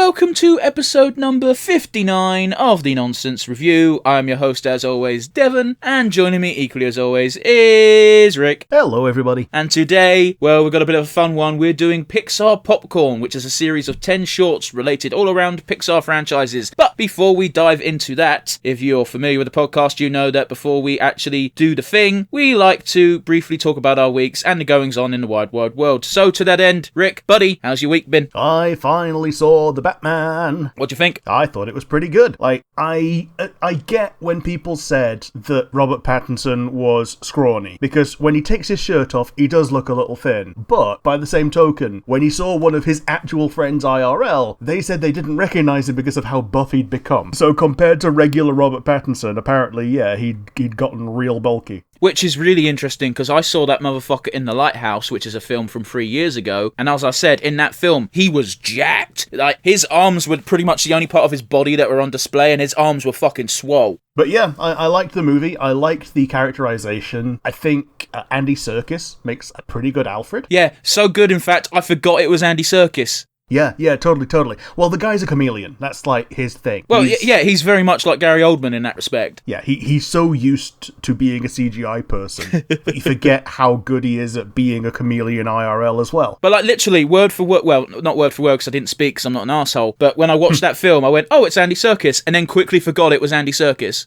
welcome to episode number 59 of the Nonsense Review. I'm your host, as always, Devon, and joining me equally as always is Rick. Hello, everybody. And today, well, we've got a bit of a fun one. We're doing Pixar Popcorn, which is a series of 10 shorts related all around Pixar franchises. But before we dive into that, if you're familiar with the podcast, you know that before we actually do the thing, we like to briefly talk about our weeks and the goings-on in the wide world. So to that end, Rick, buddy, how's your week been? I finally saw the Batman. What'd you think? I thought it was pretty good. Like, I get when people said that Robert Pattinson was scrawny, because when he takes his shirt off, he does look a little thin. But, by the same token, when he saw one of his actual friends IRL, they said they didn't recognise him because of how buff he'd become. So compared to regular Robert Pattinson, apparently, yeah, he'd gotten real bulky. Which is really interesting, because I saw that motherfucker in The Lighthouse, which is a film from 3 years ago, and as I said, in that film, he was jacked. Like, his arms were pretty much the only part of his body that were on display, and his arms were fucking swole. But yeah, I liked the movie. I liked the characterization. I think Andy Serkis makes a pretty good Alfred. Yeah, so good, in fact, I forgot it was Andy Serkis. Yeah, totally. Well, the guy's a chameleon. That's, like, his thing. Well, he's very much like Gary Oldman in that respect. Yeah, he's so used to being a CGI person that you forget how good he is at being a chameleon IRL as well. But, like, literally, word for word, well, not word for word because I didn't speak because I'm not an arsehole, but when I watched that film, I went, oh, it's Andy Serkis, and then quickly forgot it was Andy Serkis.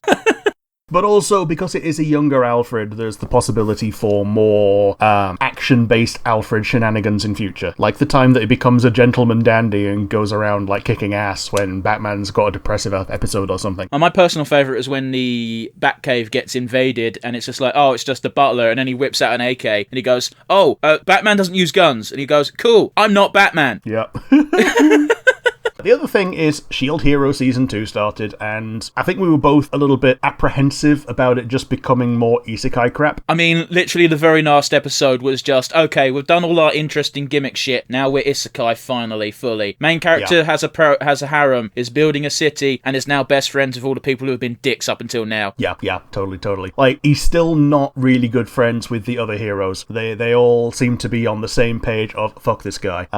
But also, because it is a younger Alfred, there's the possibility for more action-based Alfred shenanigans in future. Like the time that he becomes a gentleman dandy and goes around, like, kicking ass when Batman's got a depressive episode or something. And my personal favourite is when the Batcave gets invaded, and it's just like, oh, it's just the butler, and then he whips out an AK, and he goes, oh, Batman doesn't use guns. And he goes, cool, I'm not Batman. Yep. The other thing is S.H.I.E.L.D. Hero Season 2 started, and I think we were both a little bit apprehensive about it just becoming more isekai crap. I mean, literally the very last episode was just, okay, we've done all our interesting gimmick shit, now we're isekai finally, fully. Main character has a harem, is building a city, and is now best friends with all the people who have been dicks up until now. Yeah, totally. Like, he's still not really good friends with the other heroes. They all seem to be on the same page of, fuck this guy.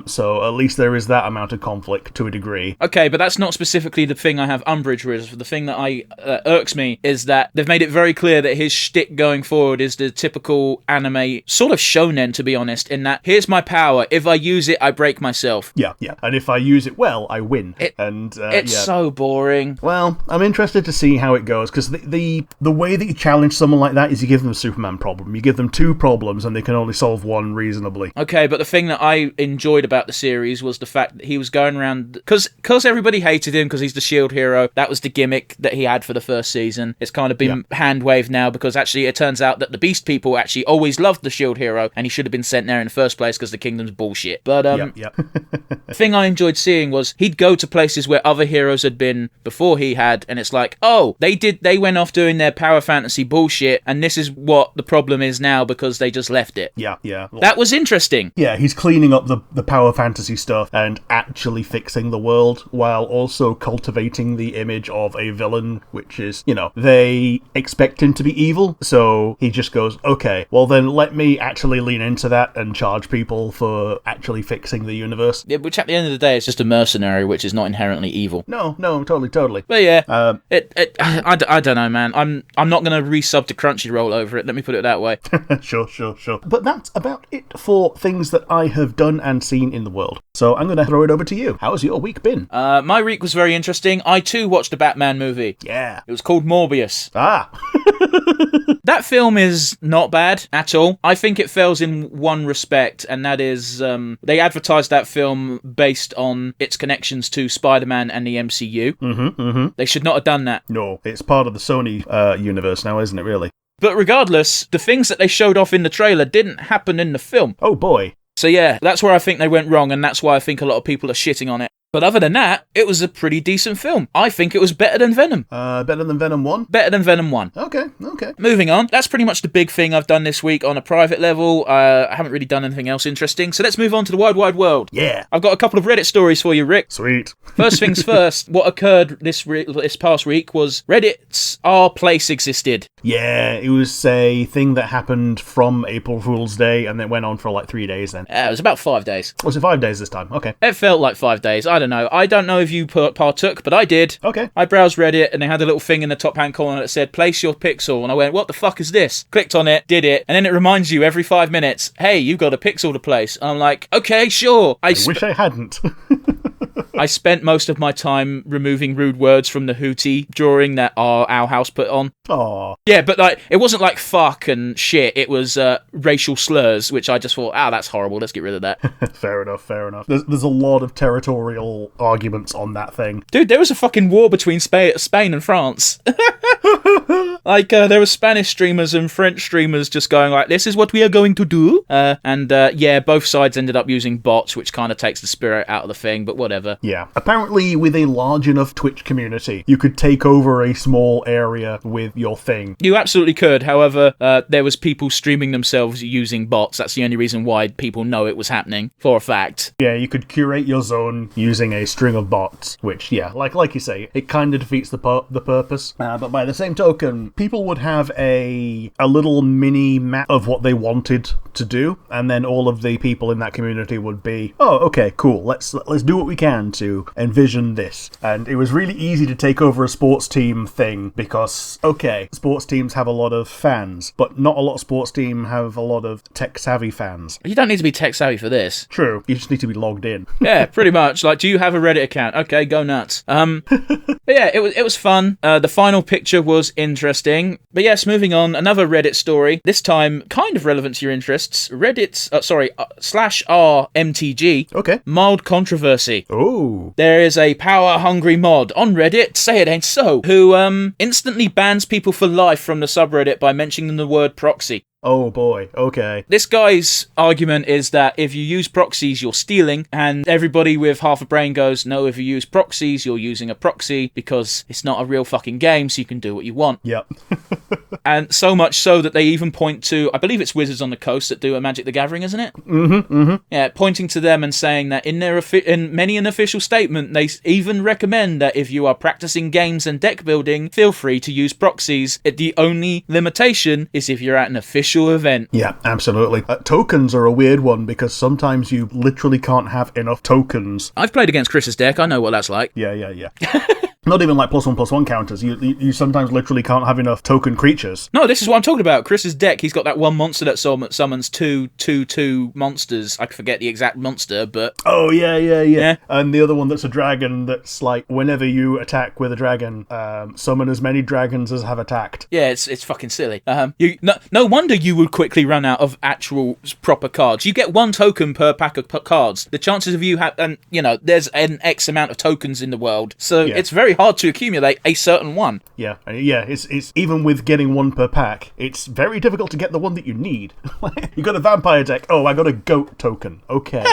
So at least there is that amount of conflict to a degree. Okay, but that's not specifically the thing I have umbrage with. The thing that irks me is that they've made it very clear that his shtick going forward is the typical anime, sort of shonen, to be honest, in that, here's my power, if I use it, I break myself. Yeah, and if I use it well, I win. It's so boring. Well, I'm interested to see how it goes, because the way that you challenge someone like that is you give them a Superman problem. You give them two problems, and they can only solve one reasonably. Okay, but the thing that I enjoyed about the series was the fact that he was going around, because everybody hated him because he's the S.H.I.E.L.D. hero. That was the gimmick that he had for the first season. It's kind of been hand-waved now, because actually it turns out that the Beast people actually always loved the S.H.I.E.L.D. hero, and he should have been sent there in the first place because the kingdom's bullshit. But the thing I enjoyed seeing was he'd go to places where other heroes had been before he had, and it's like, oh, they went off doing their power fantasy bullshit, and this is what the problem is now because they just left it. Yeah. That was interesting. Yeah, he's cleaning up the power fantasy stuff and actually fixing the world, while also cultivating the image of a villain, which is, they expect him to be evil, so he just goes, okay, well then let me actually lean into that and charge people for actually fixing the universe. Yeah, which at the end of the day is just a mercenary, which is not inherently evil. No, totally. But yeah, I don't know, man. I'm not going to resub to Crunchyroll over it, let me put it that way. Sure. But that's about it for things that I have done and seen in the world. So I'm going to throw it over to you. How's your week been? My week was very interesting. I too watched a Batman movie. Yeah. It was called Morbius. Ah. That film is not bad at all. I think it fails in one respect, and that is they advertised that film based on its connections to Spider-Man and the MCU. Mm-hmm. They should not have done that. No, it's part of the Sony universe now, isn't it, really? But regardless, the things that they showed off in the trailer didn't happen in the film. Oh boy. So yeah, that's where I think they went wrong, and that's why I think a lot of people are shitting on it. But other than that, it was a pretty decent film. I think it was better than Venom. Better than Venom 1? Better than Venom 1. Okay. Moving on. That's pretty much the big thing I've done this week on a private level. I haven't really done anything else interesting. So let's move on to the wide world. Yeah. I've got a couple of Reddit stories for you, Rick. Sweet. First things first, what occurred this past week was Reddit's Our Place existed. Yeah, it was a thing that happened from April Fool's Day, and it went on for like 3 days then. It was about 5 days. Was it 5 days this time? Okay. It felt like 5 days. I I don't know. I don't know if you partook, but I did. Okay. I browsed Reddit, and they had a little thing in the top-hand corner that said, place your pixel. And I went, what the fuck is this? Clicked on it, did it, and then it reminds you every 5 minutes, hey, you've got a pixel to place. And I'm like, okay, sure. I wish I hadn't. I spent most of my time removing rude words from the Hootie drawing that our house put on. Aww. Yeah, but like it wasn't like fuck and shit. It was racial slurs, which I just thought, that's horrible. Let's get rid of that. Fair enough. There's a lot of territorial arguments on that thing. Dude, there was a fucking war between Spain and France. Like, there were Spanish streamers and French streamers just going like, this is what we are going to do. And both sides ended up using bots, which kind of takes the spirit out of the thing, but whatever. Yeah. Apparently, with a large enough Twitch community, you could take over a small area with your thing. You absolutely could. However, there was people streaming themselves using bots. That's the only reason why people know it was happening, for a fact. Yeah, you could curate your zone using a string of bots, which, yeah, like you say, it kind of defeats the purpose. But by the same token, people would have a little mini map of what they wanted to do, and then all of the people in that community would be, oh, okay, cool, let's do what we can to envision this. And it was really easy to take over a sports team thing because, okay, sports teams have a lot of fans, but not a lot of sports teams have a lot of tech-savvy fans. You don't need to be tech-savvy for this. True, you just need to be logged in. Yeah, pretty much. Like, do you have a Reddit account? Okay, go nuts. But yeah, it was fun. The final picture was interesting. But yes, moving on, another Reddit story, this time kind of relevant to your interests. Reddit's, /r/MTG. Okay. Mild controversy. Oh. There is a power-hungry mod on Reddit, say it ain't so, who instantly bans people for life from the subreddit by mentioning the word proxy. Oh boy, okay. This guy's argument is that if you use proxies, you're stealing, and everybody with half a brain goes, no, if you use proxies, you're using a proxy, because it's not a real fucking game, so you can do what you want. Yep. And so much so that they even point to, I believe it's Wizards on the Coast that do a Magic the Gathering, isn't it? Mm-hmm. Yeah, pointing to them and saying that in many an official statement, they even recommend that if you are practicing games and deck building, feel free to use proxies. The only limitation is if you're at an official event. Yeah, absolutely. Tokens are a weird one because sometimes you literally can't have enough tokens. I've played against Chris's deck. I know what that's like. Yeah. Not even like +1/+1 counters. You sometimes literally can't have enough token creatures. No, this is what I'm talking about. Chris's deck, he's got that one monster that summons two monsters. I forget the exact monster, but... Oh, yeah. And the other one that's a dragon that's like, whenever you attack with a dragon, summon as many dragons as have attacked. Yeah, it's fucking silly. No wonder you would quickly run out of actual proper cards. You get one token per pack of cards. The chances of you there's an X amount of tokens in the world, so it's very hard to accumulate a certain one. Yeah, it's even with getting one per pack, it's very difficult to get the one that you need. You got a vampire deck. Oh, I got a goat token. Okay.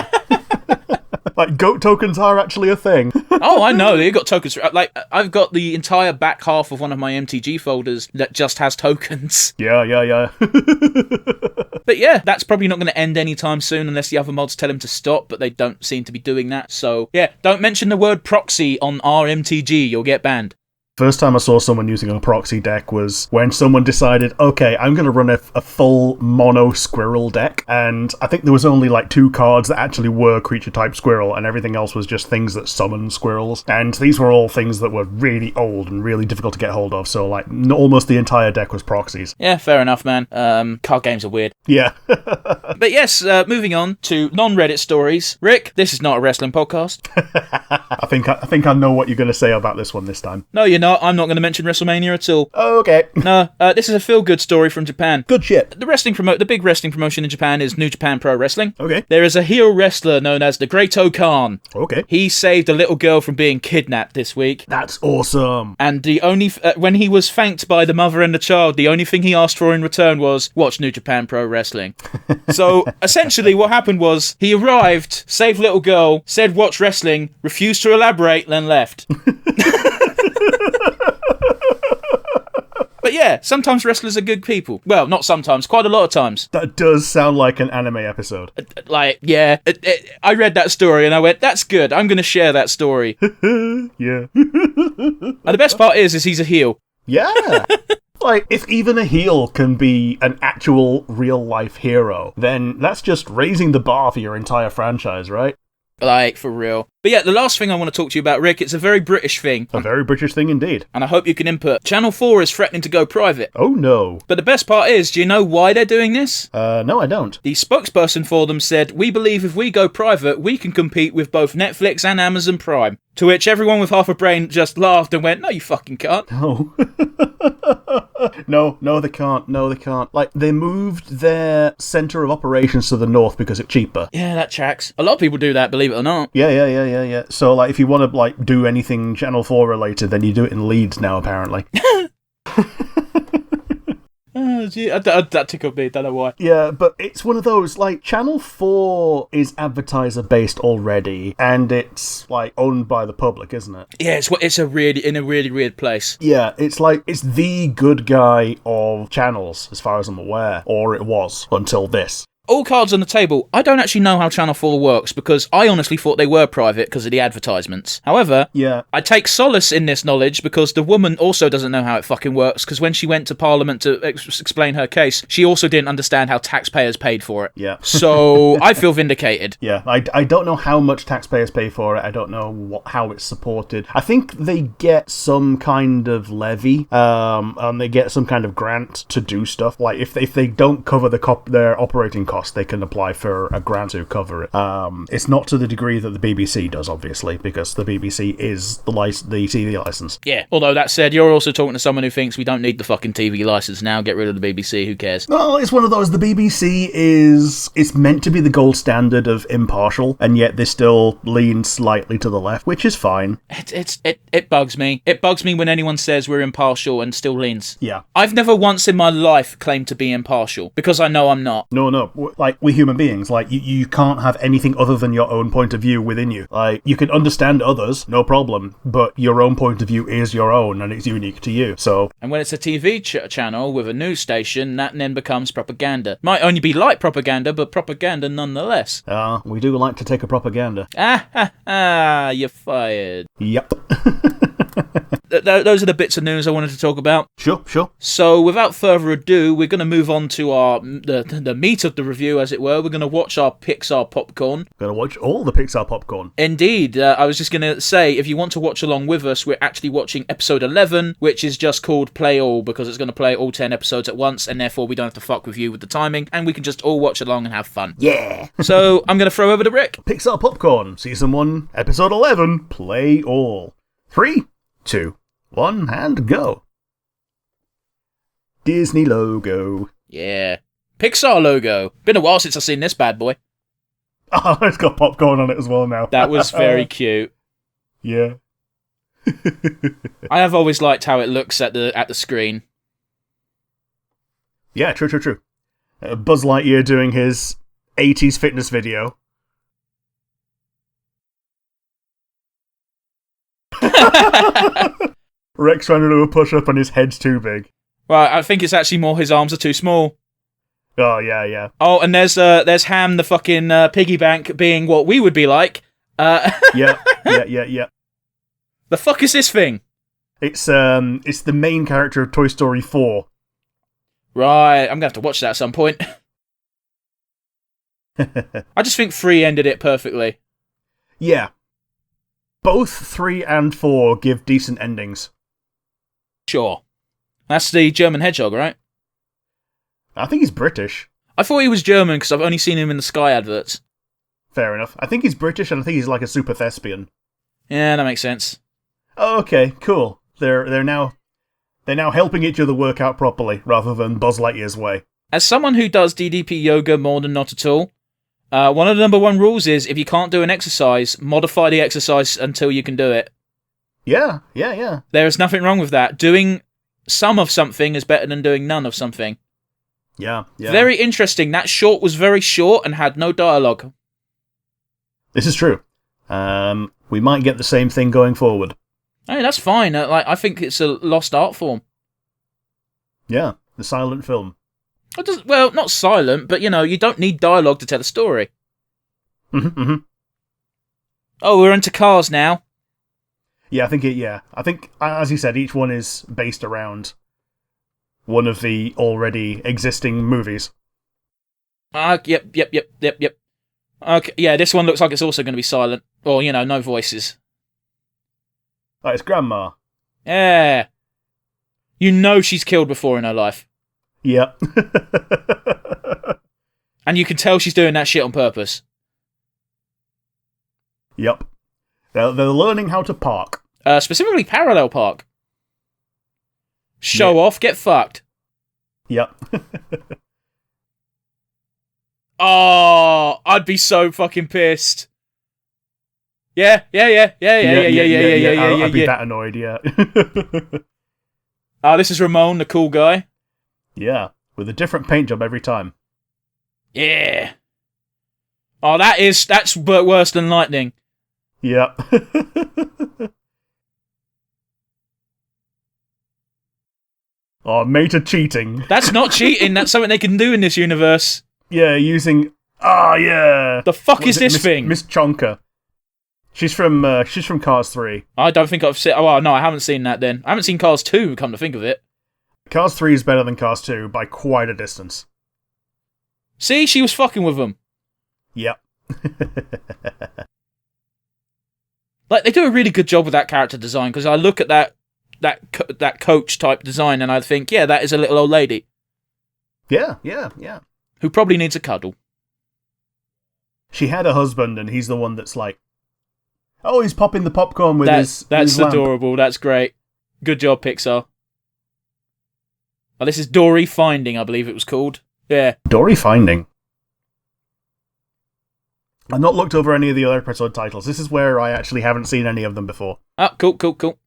Like, goat tokens are actually a thing. Oh, I know. They got tokens. Like, I've got the entire back half of one of my MTG folders that just has tokens. Yeah. But yeah, that's probably not going to end anytime soon unless the other mods tell him to stop, but they don't seem to be doing that. So, yeah, don't mention the word proxy on our MTG. You'll get banned. First time I saw someone using a proxy deck was when someone decided, okay, I'm going to run a full mono squirrel deck, and I think there was only like 2 cards that actually were creature type squirrel, and everything else was just things that summon squirrels, and these were all things that were really old and really difficult to get hold of, so like almost the entire deck was proxies. Yeah, fair enough, man. Card games are weird. Yeah. But yes, moving on to non-Reddit stories. Rick, this is not a wrestling podcast. I think I know what you're going to say about this one this time. No, you're not. I'm not going to mention WrestleMania at all. Oh, okay. No, this is a feel-good story from Japan. Good shit. The big wrestling promotion in Japan is New Japan Pro Wrestling. Okay. There is a heel wrestler known as the Great Khan. Okay. He saved a little girl from being kidnapped this week. That's awesome. And the only when he was thanked by the mother and the child, the only thing he asked for in return was, watch New Japan Pro Wrestling. So, essentially what happened was, he arrived, saved little girl, said watch wrestling, refused to elaborate, then left. But yeah, sometimes wrestlers are good people. Well, not sometimes, quite a lot of times. That does sound like an anime episode. I read that story and I went, that's good, I'm going to share that story. Yeah. And the best part is he's a heel. Yeah. Like, if even a heel can be an actual real-life hero, then that's just raising the bar for your entire franchise, right? Like, for real. But yeah, the last thing I want to talk to you about, Rick, it's a very British thing. A very British thing indeed. And I hope you can input. Channel 4 is threatening to go private. Oh no. But the best part is, do you know why they're doing this? No, I don't. The spokesperson for them said, "We believe if we go private, we can compete with both Netflix and Amazon Prime." To which everyone with half a brain just laughed and went, "No, you fucking can't." No. No, they can't. No, they can't. Like, they moved their centre of operations to the north because it's cheaper. Yeah, that tracks. A lot of people do that, believe it or not. Yeah. So, like, if you want to, like, do anything Channel 4 related, then you do it in Leeds now, apparently. Oh, gee, that tickled me, don't know why. Yeah, but it's one of those, like, Channel 4 is advertiser-based already, and it's, like, owned by the public, isn't it? Yeah, it's a really, in a really weird place. Yeah, it's like, it's the good guy of channels, as far as I'm aware, or it was, until this. All cards on the table. I don't actually know how Channel 4 works because I honestly thought they were private because of the advertisements. However, yeah, I take solace in this knowledge because the woman also doesn't know how it fucking works because when she went to Parliament to explain her case, she also didn't understand how taxpayers paid for it. Yeah. So I feel vindicated. Yeah, I don't know how much taxpayers pay for it. I don't know how it's supported. I think they get some kind of levy, and they get some kind of grant to do stuff. Like, if they don't cover their operating costs, they can apply for a grant to cover it. It's not to the degree that the BBC does, obviously, because the BBC is the TV license. Yeah, although that said, you're also talking to someone who thinks we don't need the fucking TV license now, get rid of the BBC, who cares? No, it's one of those, the BBC it's meant to be the gold standard of impartial, and yet they still lean slightly to the left, which is fine. It bugs me. It bugs me when anyone says we're impartial and still leans. Yeah. I've never once in my life claimed to be impartial, because I know I'm not. No. Like, we're human beings. Like, you can't have anything other than your own point of view within you. Like, you can understand others, no problem, but your own point of view is your own, and it's unique to you, so... And when it's a TV channel with a news station, that then becomes propaganda. Might only be light propaganda, but propaganda nonetheless. We do like to take a propaganda. You're fired. Yep. Those are the bits of news I wanted to talk about. Sure. So, without further ado, we're going to move on to the meat of the review, as it were. We're going to watch our Pixar Popcorn. Going to watch all the Pixar Popcorn. Indeed. I was just going to say, if you want to watch along with us, we're actually watching episode 11, which is just called Play All, because it's going to play all 10 episodes at once, and therefore we don't have to fuck with you with the timing, and we can just all watch along and have fun. Yeah! So, I'm going to throw over to Rick. Pixar Popcorn, Season 1, Episode 11, Play All. 3, 2, 1, and go. Disney logo. Yeah. Pixar logo. Been a while since I've seen this bad boy. Oh, it's got popcorn on it as well now. That was very cute. Yeah. I have always liked how it looks at the screen. Yeah, true. Buzz Lightyear doing his 80s fitness video. Rex trying to do a push-up and his head's too big. Right, I think it's actually more his arms are too small. Oh, yeah. Oh, and there's Ham, the fucking piggy bank, being what we would be like. Yeah. The fuck is this thing? It's the main character of Toy Story 4. Right, I'm gonna have to watch that at some point. I just think 3 ended it perfectly. Yeah. Both 3 and 4 give decent endings. Sure. That's the German hedgehog, right? I think he's British. I thought he was German because I've only seen him in the Sky adverts. Fair enough. I think he's British and I think he's like a super thespian. Yeah, that makes sense. Oh, okay, cool. They're now helping each other work out properly rather than Buzz Lightyear's way. As someone who does DDP yoga more than not at all, one of the number 1 rules is if you can't do an exercise, modify the exercise until you can do it. Yeah. There is nothing wrong with that. Doing some of something is better than doing none of something. Yeah. Very interesting. That short was very short and had no dialogue. This is true. We might get the same thing going forward. Hey, that's fine. I think it's a lost art form. Yeah, the silent film. Well, not silent, but, you don't need dialogue to tell a story. Mm-hmm. Oh, we're into cars now. Yeah, I think, as you said, each one is based around one of the already existing movies. Yep. Okay, yeah, this one looks like it's also going to be silent. Or, no voices. Like it's Grandma. Yeah. You know she's killed before in her life. Yep. And you can tell she's doing that shit on purpose. Yep. They're learning how to park. Specifically parallel park. Show off, get fucked. Yep. Oh, I'd be so fucking pissed. Yeah. I'd be that annoyed, yeah. This is Ramon, the cool guy. Yeah, with a different paint job every time. Yeah. Oh, that's worse than lightning. Yep. Oh, Mater cheating. That's not cheating, that's something they can do in this universe. Yeah, using... yeah. The fuck is this thing? Miss Chonka. She's from Cars 3. I don't think I've seen... Oh, no, I haven't seen that then. I haven't seen Cars 2, come to think of it. Cars 3 is better than Cars 2 by quite a distance. See, she was fucking with them. Yep. Like, they do a really good job with that character design, because I look at that coach type design and I think, yeah, that is a little old lady. Yeah. Who probably needs a cuddle. She had a husband and he's the one that's like, oh, he's popping the popcorn with his That's adorable, that's great. Good job, Pixar. Oh, this is Dory Finding, I believe it was called. Yeah. Dory Finding. I've not looked over any of the other episode titles. This is where I actually haven't seen any of them before. Oh, cool.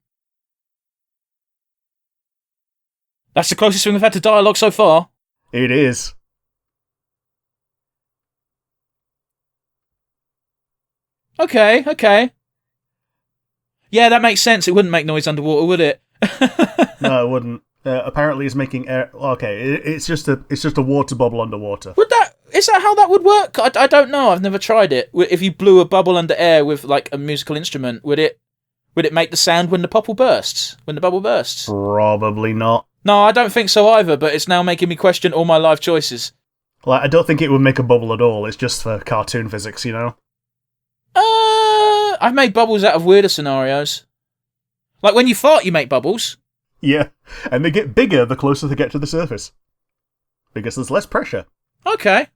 That's the closest thing we've had to dialogue so far. It is. Okay. Yeah, that makes sense. It wouldn't make noise underwater, would it? No, it wouldn't. Apparently, it's making air. Okay, it's just a water bubble underwater. Is that how that would work? I don't know. I've never tried it. If you blew a bubble under air with like a musical instrument, would it make the sound when the bubble bursts? Probably not. No, I don't think so either. But it's now making me question all my life choices. Like, I don't think it would make a bubble at all. It's just for cartoon physics, you know. I've made bubbles out of weirder scenarios. Like when you fart, you make bubbles. Yeah, and they get bigger the closer they get to the surface. Because there's less pressure. Okay.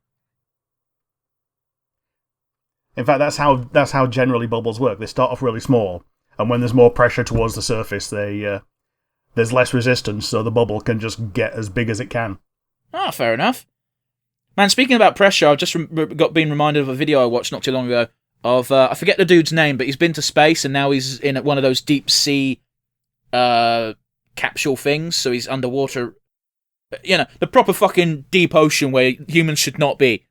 In fact, that's how generally bubbles work. They start off really small, and when there's more pressure towards the surface, there's less resistance, so the bubble can just get as big as it can. Ah, fair enough. Man, speaking about pressure, I've just been reminded of a video I watched not too long ago of, I forget the dude's name, but he's been to space, and now he's in one of those deep sea capsule things, so he's underwater. The proper fucking deep ocean where humans should not be.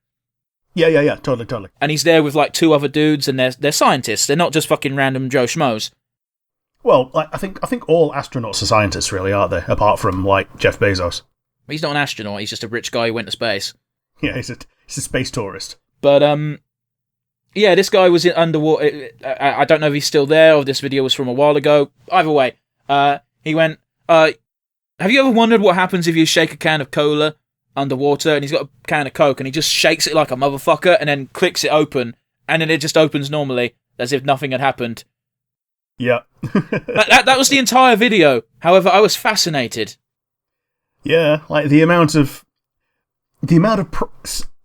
Yeah, totally. And he's there with like two other dudes, and they're scientists. They're not just fucking random Joe Schmoes. Well, I think all astronauts are scientists, really, aren't they? Apart from like Jeff Bezos. He's not an astronaut. He's just a rich guy who went to space. Yeah, he's a space tourist. But yeah, this guy was in underwater. I don't know if he's still there or this video was from a while ago. Either way, he went. Have you ever wondered what happens if you shake a can of cola underwater? And he's got a can of Coke and he just shakes it like a motherfucker and then clicks it open and then it just opens normally as if nothing had happened. Yeah. that was the entire video. However, I was fascinated. Yeah, like the amount of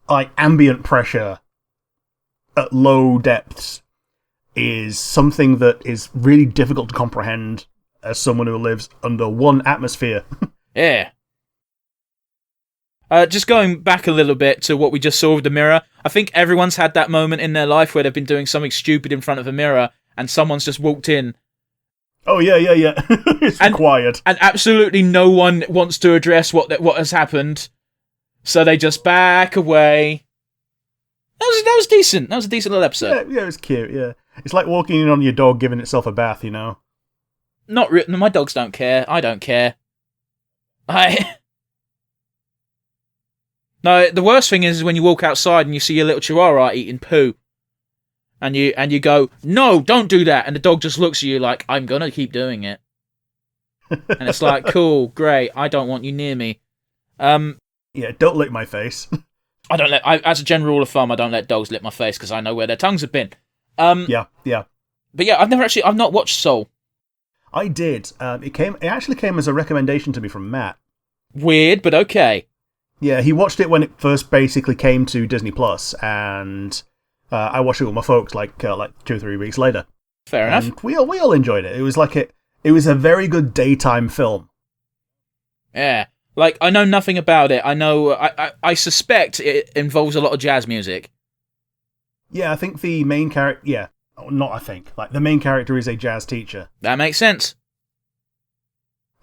like ambient pressure at low depths is something that is really difficult to comprehend as someone who lives under one atmosphere. Yeah. Just going back a little bit to what we just saw with the mirror, I think everyone's had that moment in their life where they've been doing something stupid in front of a mirror and someone's just walked in. Oh, yeah. It's required. And absolutely no one wants to address what has happened, so they just back away. That was decent. That was a decent little episode. Yeah, it was cute, yeah. It's like walking in on your dog giving itself a bath, you know? Not my dogs don't care. I don't care. No, the worst thing is when you walk outside and you see your little chihuahua eating poo. And you go, no, don't do that. And the dog just looks at you like, I'm going to keep doing it. And it's like, cool, great. I don't want you near me. Yeah, don't lick my face. As a general rule of thumb, I don't let dogs lick my face because I know where their tongues have been. Yeah. But yeah, I've not watched Soul. I did. It actually came as a recommendation to me from Matt. Weird, but okay. Yeah, he watched it when it first basically came to Disney Plus, and I watched it with my folks like 2 or 3 weeks later. Fair enough. And we all enjoyed it. It was it was a very good daytime film. Yeah. Like, I know nothing about it. I know, I suspect it involves a lot of jazz music. Yeah, I think the main character, the main character is a jazz teacher. That makes sense.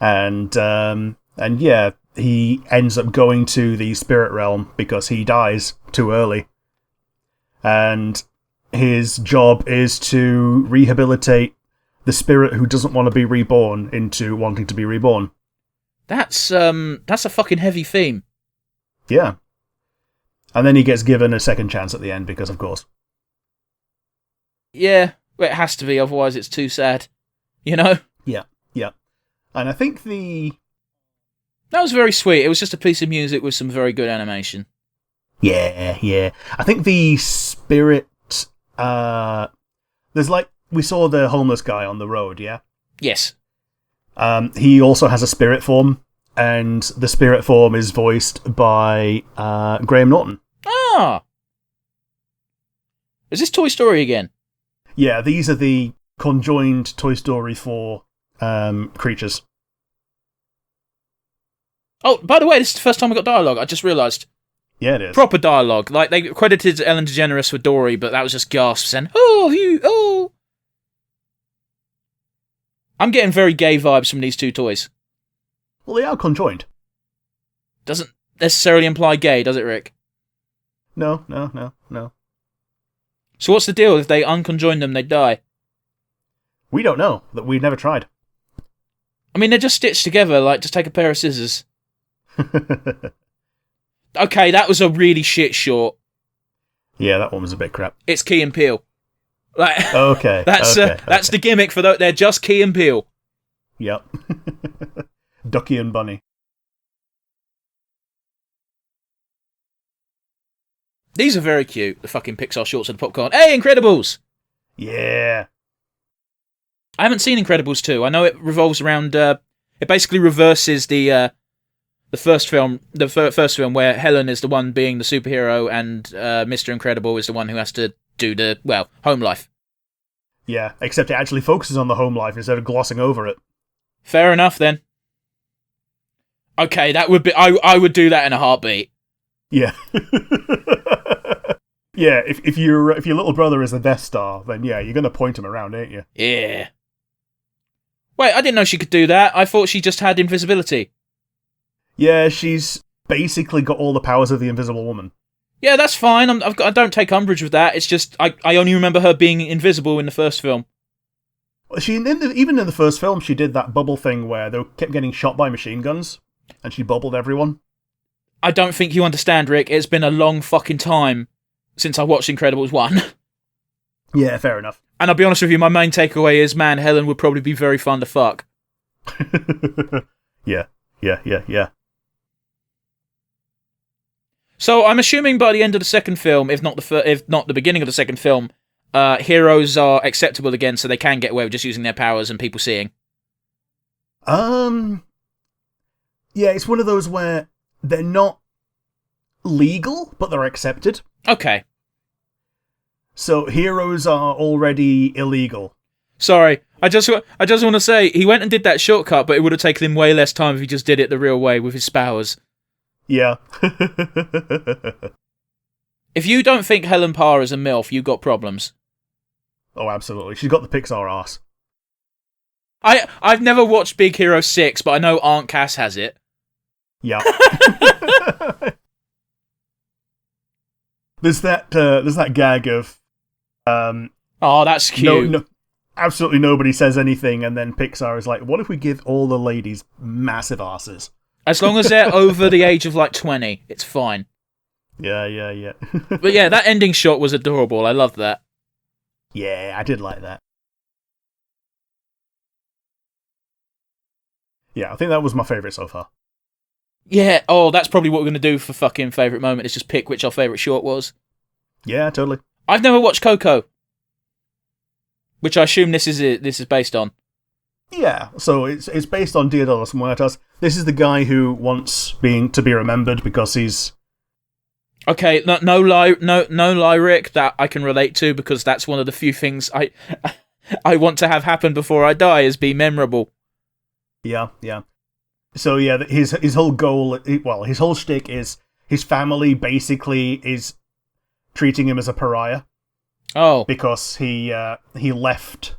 And yeah, he ends up going to the spirit realm because he dies too early. And his job is to rehabilitate the spirit who doesn't want to be reborn into wanting to be reborn. That's a fucking heavy theme. Yeah. And then he gets given a second chance at the end because, of course. Yeah, well, it has to be, otherwise it's too sad. You know? Yeah. And I think that was very sweet. It was just a piece of music with some very good animation. Yeah. I think the spirit... there's we saw the homeless guy on the road, yeah? Yes. He also has a spirit form, and the spirit form is voiced by Graham Norton. Ah! Is this Toy Story again? Yeah, these are the conjoined Toy Story 4 creatures. Oh, by the way, this is the first time we got dialogue. I just realised. Yeah, it is. Proper dialogue. Like, they credited Ellen DeGeneres with Dory, but that was just gasps and, oh! I'm getting very gay vibes from these two toys. Well, they are conjoined. Doesn't necessarily imply gay, does it, Rick? No. So what's the deal? If they unconjoin them, they die. We don't know. That we've never tried. I mean, they're just stitched together, like, just take a pair of scissors. Okay, that was a really shit short. Yeah, that one was a bit crap. It's Key and Peele. Like, okay. That's the gimmick for they're just Key and Peele. Yep. Ducky and Bunny. These are very cute, the fucking Pixar shorts of the popcorn. Hey, Incredibles! Yeah. I haven't seen Incredibles 2. I know it revolves around... it basically reverses the first film, first film where Helen is the one being the superhero and Mr. Incredible is the one who has to do home life. Yeah, except it actually focuses on the home life instead of glossing over it. Fair enough, then. Okay, that would be... I would do that in a heartbeat. Yeah. Yeah, if your little brother is the Death Star, then yeah, you're going to point him around, ain't you? Yeah. Wait, I didn't know she could do that. I thought she just had invisibility. Yeah, she's basically got all the powers of the Invisible Woman. Yeah, that's fine. I don't take umbrage with that. It's just I only remember her being invisible in the first film. Even in the first film, she did that bubble thing where they kept getting shot by machine guns, and she bubbled everyone. I don't think you understand, Rick. It's been a long fucking time since I watched Incredibles 1. Yeah, fair enough. And I'll be honest with you, my main takeaway is, man, Helen would probably be very fun to fuck. Yeah. So I'm assuming by the end of the second film, if not the beginning of the second film, heroes are acceptable again, so they can get away with just using their powers and people seeing. Yeah, it's one of those where they're not legal, but they're accepted. Okay. So heroes are already illegal. Sorry, I just want to say, he went and did that shortcut, but it would have taken him way less time if he just did it the real way with his powers. Yeah. If you don't think Helen Parr is a MILF, you've got problems. Oh, absolutely. She's got the Pixar arse. I've never watched Big Hero 6, but I know Aunt Cass has it. Yeah. There's that gag of... oh, that's cute. No, absolutely nobody says anything, and then Pixar is like, what if we give all the ladies massive asses? As long as they're over the age of, 20, it's fine. Yeah. But yeah, that ending shot was adorable. I loved that. Yeah, I did like that. Yeah, I think that was my favourite so far. Yeah, that's probably what we're going to do for fucking favourite moment, is just pick which our favourite short was. Yeah, totally. I've never watched Coco. Which I assume this is based on. Yeah, so it's based on Dia de los Muertos. This is the guy who wants to be remembered because he's... Okay, no lyric that I can relate to, because that's one of the few things I want to have happen before I die, is be memorable. Yeah. So yeah, his whole goal, his whole shtick is his family basically is treating him as a pariah. Oh. Because he left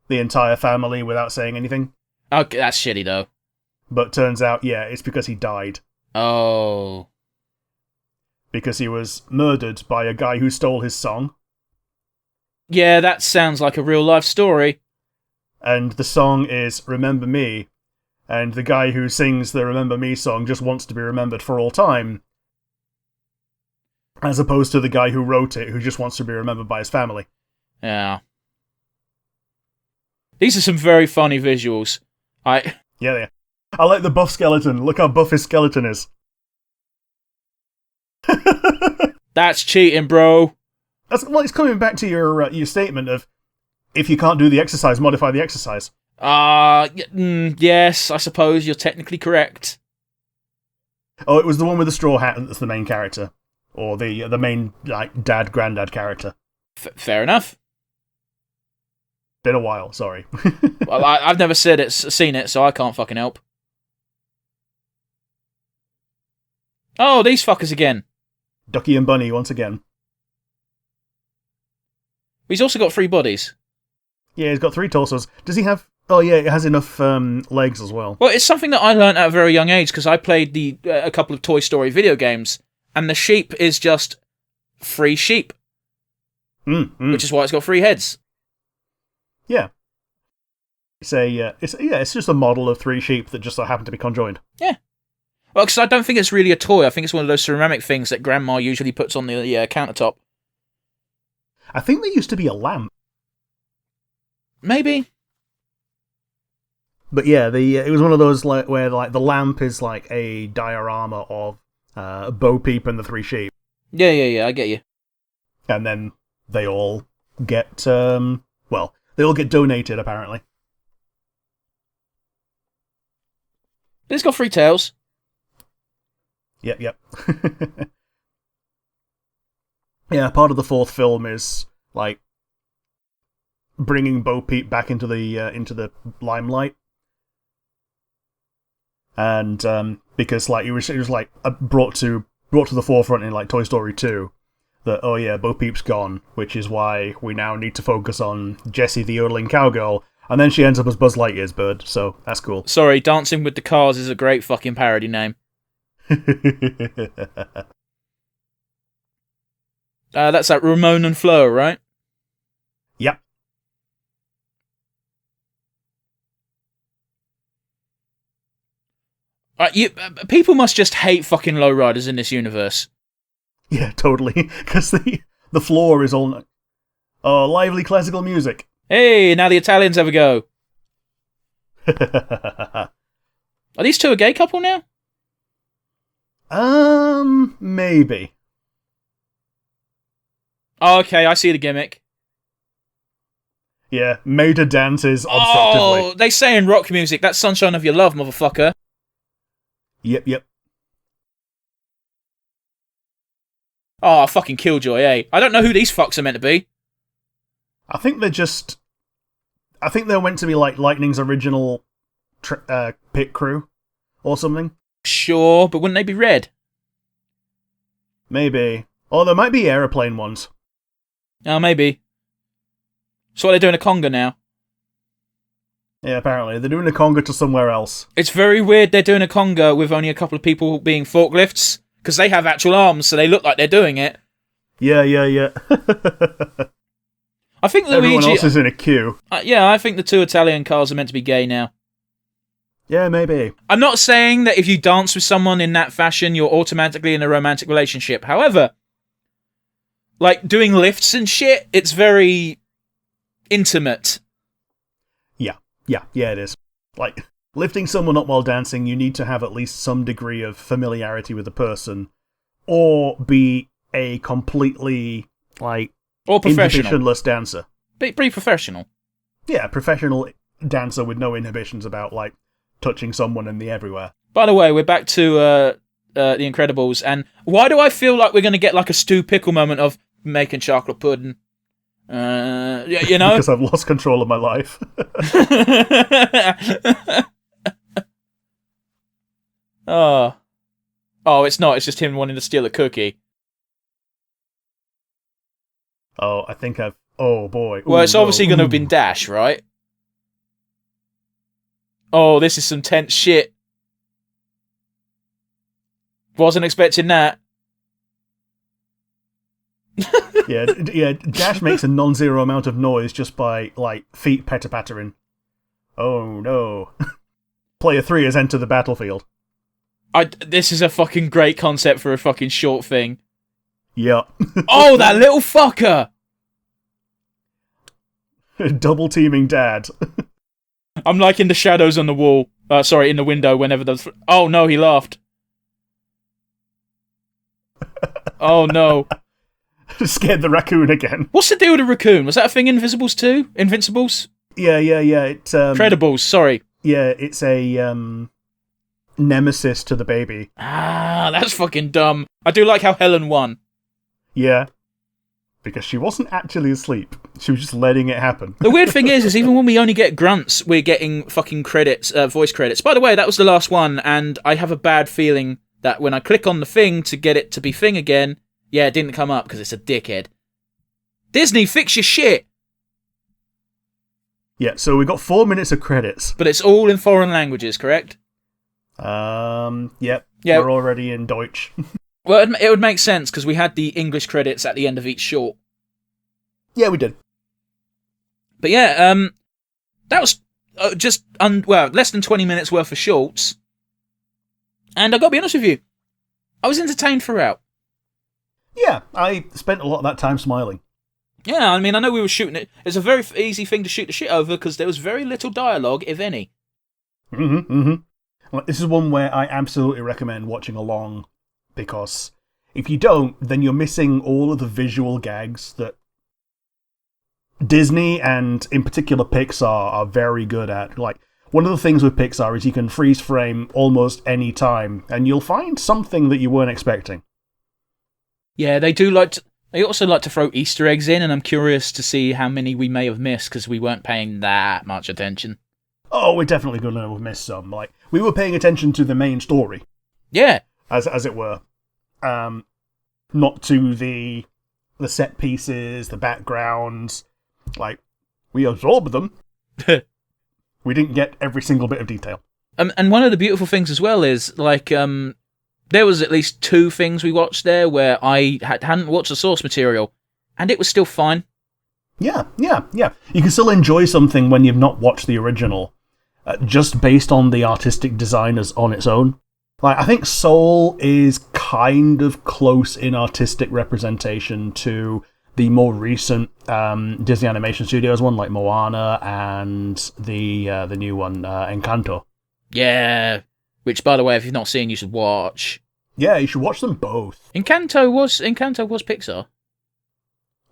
the entire family without saying anything. Okay, that's shitty though. But turns out, yeah, it's because he died. Oh. Because he was murdered by a guy who stole his song. Yeah, that sounds like a real life story. And the song is Remember Me. And the guy who sings the Remember Me song just wants to be remembered for all time. As opposed to the guy who wrote it, who just wants to be remembered by his family. Yeah. These are some very funny visuals. Yeah. I like the buff skeleton. Look how buff his skeleton is. That's cheating, bro. It's coming back to your statement of, if you can't do the exercise, modify the exercise. Yes, I suppose you're technically correct. Oh, it was the one with the straw hat that's the main character. Or the main, granddad character. Fair enough. Been a while, sorry. Well, I've never seen it, so I can't fucking help. Oh, these fuckers again. Ducky and Bunny, once again. He's also got 3 bodies. Yeah, he's got 3 torsos. Does he have... Oh, yeah, it has enough legs as well. Well, it's something that I learned at a very young age, because I played a couple of Toy Story video games, and the sheep is just 3 sheep. Which is why it's got 3 heads. Yeah. It's just a model of 3 sheep that just so happen to be conjoined. Yeah. Well, because I don't think it's really a toy. I think it's one of those ceramic things that Grandma usually puts on the countertop. I think there used to be a lamp. Maybe. But yeah, it was one of those where the lamp is like a diorama of Bo Peep and the 3 sheep. Yeah, I get you. And then they all get they all get donated apparently. But it's got 3 tails. Yep. Yeah, part of the 4th film is like bringing Bo Peep back into the limelight. And because it was brought to the forefront in like Toy Story 2 that Bo Peep's gone, which is why we now need to focus on Jessie the yodeling cowgirl, and then she ends up as Buzz Lightyear's bird, so that's cool. Sorry, Dancing with the Cars is a great fucking parody name. That's that Ramon and Flo, right? Yep. People must just hate fucking lowriders in this universe. Yeah, totally. Because the floor is all lively classical music. Hey, now the Italians have a go. Are these 2 a gay couple now? Maybe. Oh, okay, I see the gimmick. Yeah, Maida dances obstructively. Oh, they say in rock music, that's Sunshine of Your Love, motherfucker. Yep. Oh, fucking Killjoy, eh? I don't know who these fucks are meant to be. I think they're meant to be like Lightning's original pit crew or something. Sure, but wouldn't they be red? Maybe. Or there might be aeroplane ones. Oh, maybe. So they're doing a conga now. Yeah, apparently. They're doing a conga to somewhere else. It's very weird they're doing a conga with only a couple of people being forklifts, because they have actual arms, so they look like they're doing it. Yeah. I think Luigi... Everyone else is in a queue. Yeah, I think the 2 Italian cars are meant to be gay now. Yeah, maybe. I'm not saying that if you dance with someone in that fashion, you're automatically in a romantic relationship. However, like, doing lifts and shit, it's very intimate. Yeah, it is. Like, lifting someone up while dancing, you need to have at least some degree of familiarity with the person, or be a completely, or professional. inhibitionless dancer. Be professional. Yeah, professional dancer with no inhibitions about, like, touching someone in the everywhere. By the way, we're back to The Incredibles, and why do I feel like we're going to get like a Stu Pickle moment of making chocolate pudding? You know? Because I've lost control of my life. Oh, it's not. It's just him wanting to steal a cookie. Oh, I think I've... Oh, boy. Well, it's obviously going to have been Dash, right? Oh, this is some tense shit. Wasn't expecting that. yeah, Dash makes a non-zero amount of noise just by, like, feet patter-pattering. Oh, no. Player 3 has entered the battlefield. This is a fucking great concept for a fucking short thing. Yep. Oh, that little fucker! Double teaming dad. I'm like in the shadows on the wall. In the window whenever the... Oh, no, he laughed. Oh, no. Scared the raccoon again. What's the deal with the raccoon? Was that a thing in Invisibles too? Invincibles? Yeah. Credibles, sorry. Yeah, it's a nemesis to the baby. Ah, that's fucking dumb. I do like how Helen won. Yeah. Because she wasn't actually asleep. She was just letting it happen. The weird thing is even when we only get grunts, we're getting fucking credits, voice credits. By the way, that was the last one, and I have a bad feeling that when I click on the thing to get it to be thing again, yeah, it didn't come up because it's a dickhead. Disney, fix your shit! Yeah, so we got 4 minutes of credits. But it's all in foreign languages, correct? Yep. Yeah. We're already in Deutsch. Well, it would make sense because we had the English credits at the end of each short. Yeah, we did. But yeah, that was less than 20 minutes worth of shorts. And I gotta be honest with you, I was entertained throughout. Yeah, I spent a lot of that time smiling. Yeah, I mean, I know we were shooting it. It's a very easy thing to shoot the shit over because there was very little dialogue, if any. Well, this is one where I absolutely recommend watching along, because if you don't, then you're missing all of the visual gags that Disney and, in particular, Pixar are very good at. Like, one of the things with Pixar is you can freeze frame almost any time, and you'll find something that you weren't expecting. Yeah, they also like to throw Easter eggs in, and I'm curious to see how many we may have missed because we weren't paying that much attention. Oh, we're definitely going to have missed some. Like, we were paying attention to the main story. Yeah. As it were. Not to the set pieces, the backgrounds. Like, we absorbed them. We didn't get every single bit of detail. And one of the beautiful things as well is, like, there was at least 2 things we watched there where I hadn't watched the source material, and it was still fine. Yeah. You can still enjoy something when you've not watched the original, just based on the artistic designers on its own. Like, I think Soul is kind of close in artistic representation to the more recent Disney Animation Studios one, like Moana and the new one, Encanto. Yeah. Which, by the way, if you've not seen, you should watch. Yeah, you should watch them both. Encanto was Pixar.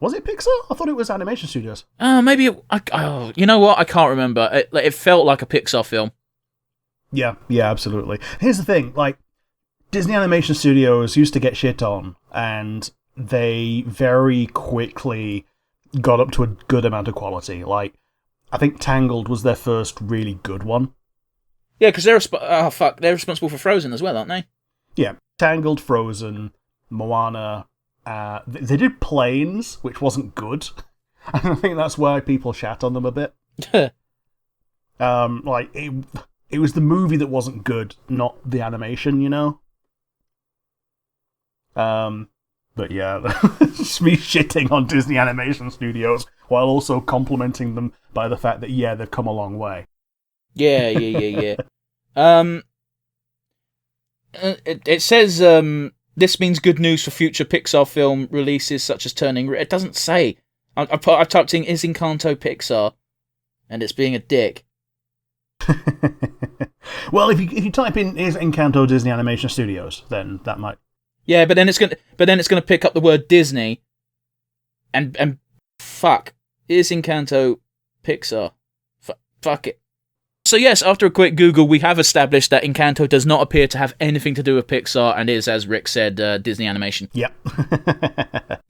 Was it Pixar? I thought it was Animation Studios. Maybe you know what? I can't remember. It felt like a Pixar film. Yeah, absolutely. Here's the thing, like, Disney Animation Studios used to get shit on, and they very quickly got up to a good amount of quality. Like, I think Tangled was their first really good one. Yeah, because they're responsible for Frozen as well, aren't they? Yeah, Tangled, Frozen, Moana. They did Planes, which wasn't good. And I think that's why people shat on them a bit. Like, it was the movie that wasn't good, not the animation, you know? But yeah, just me shitting on Disney Animation Studios while also complimenting them by the fact that, yeah, they've come a long way. Yeah. It says this means good news for future Pixar film releases such as Turning Red. It doesn't say. I've typed in is Encanto Pixar, and it's being a dick. Well, if you type in is Encanto Disney Animation Studios, then that might. Yeah, but then it's gonna pick up the word Disney, and fuck, Is Encanto Pixar? Fuck it. So yes, after a quick Google, we have established that Encanto does not appear to have anything to do with Pixar and is, as Rick said, Disney animation. Yep.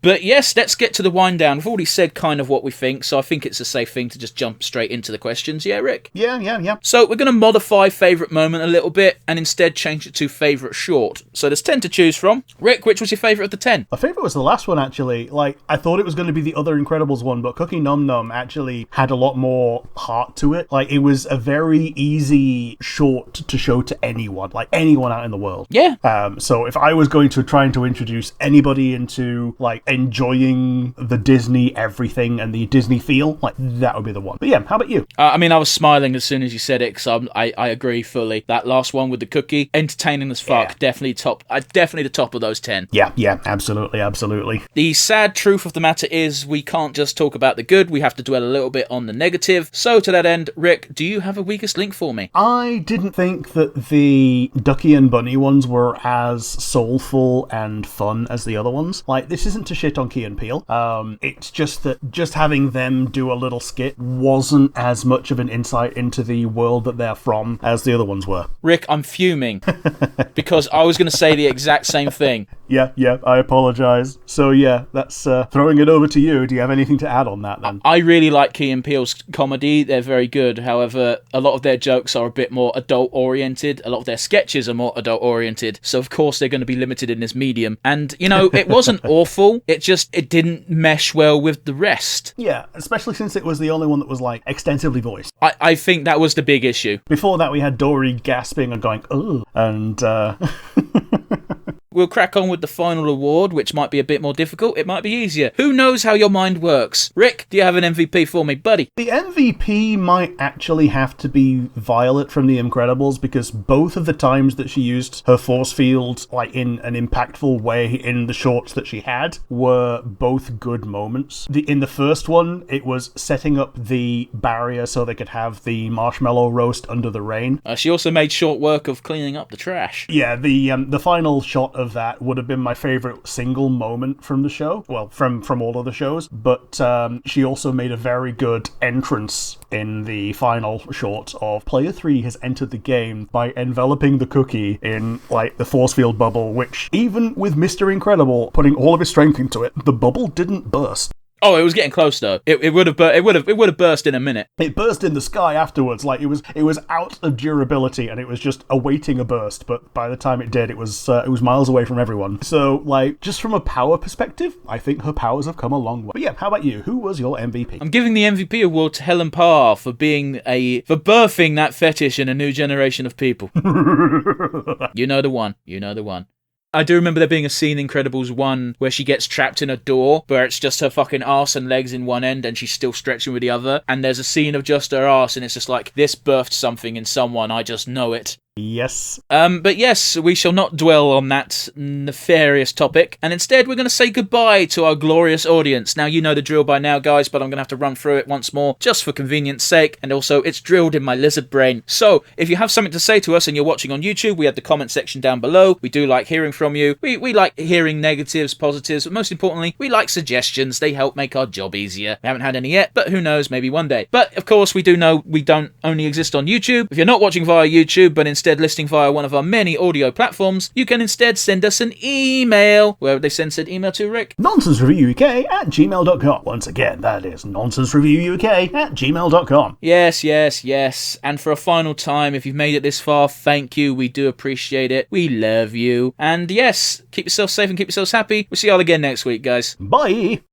But yes, let's get to the wind down. We've already said kind of what we think, so I think it's a safe thing to just jump straight into the questions. Yeah, Rick? Yeah. So we're going to modify favourite moment a little bit and instead change it to favourite short. So there's 10 to choose from. Rick, which was your favourite of the 10? My favourite was the last one, actually. Like, I thought it was going to be the other Incredibles one, but Cookie Num Num actually had a lot more heart to it. Like, it was a very easy short to show to anyone, like anyone out in the world. Yeah. So if I was going to try to introduce anybody into, like, enjoying the Disney everything and the Disney feel, like, that would be the one. But yeah, how about you? I mean, I was smiling as soon as you said it, because I agree fully. That last one with the cookie, entertaining as fuck, Yeah. definitely the top of those 10. Yeah, absolutely. The sad truth of the matter is we can't just talk about the good, we have to dwell a little bit on the negative. So to that end, Rick, do you have a weakest link for me? I didn't think that the Ducky and Bunny ones were as soulful and fun as the other ones. Like, this isn't to shit on Key and Peele. It's just that just having them do a little skit wasn't as much of an insight into the world that they're from as the other ones were. Rick, I'm fuming because I was going to say the exact same thing. Yeah, I apologise. So yeah, that's throwing it over to you. Do you have anything to add on that then? I really like Key and Peele's comedy. They're very good. However, a lot of their jokes are a bit more adult-oriented. A lot of their sketches are more adult-oriented. So, of course, they're going to be limited in this medium. And, you know, it wasn't awful. It didn't mesh well with the rest. Yeah, especially since it was the only one that was, like, extensively voiced. I think that was the big issue. Before that, we had Dory gasping and going, "Ugh," and We'll crack on with the final award, which might be a bit more difficult. It might be easier. Who knows how your mind works? Rick, do you have an MVP for me, buddy? The MVP might actually have to be Violet from The Incredibles, because both of the times that she used her force field, like, in an impactful way in the shorts that she had, were both good moments. In the first one, it was setting up the barrier so they could have the marshmallow roast under the rain. She also made short work of cleaning up the trash. Yeah, the final shot of that would have been my favourite single moment from the show. Well, from all of the shows. But she also made a very good entrance in the final short of Player 3 has entered the game by enveloping the cookie in, like, the force field bubble, which, even with Mr. Incredible putting all of his strength into it, the bubble didn't burst. Oh, it was getting close though. It would have burst in a minute. It burst in the sky afterwards. Like, it was out of durability and it was just awaiting a burst. But by the time it did, it was miles away from everyone. So, like, just from a power perspective, I think her powers have come a long way. But yeah, how about you? Who was your MVP? I'm giving the MVP award to Helen Parr for birthing that fetish in a new generation of people. You know the one. I do remember there being a scene in Incredibles 1 where she gets trapped in a door where it's just her fucking arse and legs in one end and she's still stretching with the other. And there's a scene of just her arse and it's just like, this birthed something in someone, I just know it. Yes. But yes, we shall not dwell on that nefarious topic, and instead we're going to say goodbye to our glorious audience. Now, you know the drill by now, guys, but I'm going to have to run through it once more, just for convenience sake, and also it's drilled in my lizard brain. So, if you have something to say to us and you're watching on YouTube, we have the comment section down below. We do like hearing from you. We like hearing negatives, positives, but most importantly, we like suggestions. They help make our job easier. We haven't had any yet, but who knows, maybe one day. But, of course, we do know we don't only exist on YouTube. If you're not watching via YouTube, but instead listening via one of our many audio platforms, you can instead send us an email. Where would they send said email to, Rick? nonsensereviewuk@gmail.com. Once again, that is nonsensereviewuk@gmail.com. Yes. And for a final time, if you've made it this far, thank you. We do appreciate it. We love you. And yes, keep yourselves safe and keep yourselves happy. We'll see y'all again next week, guys. Bye.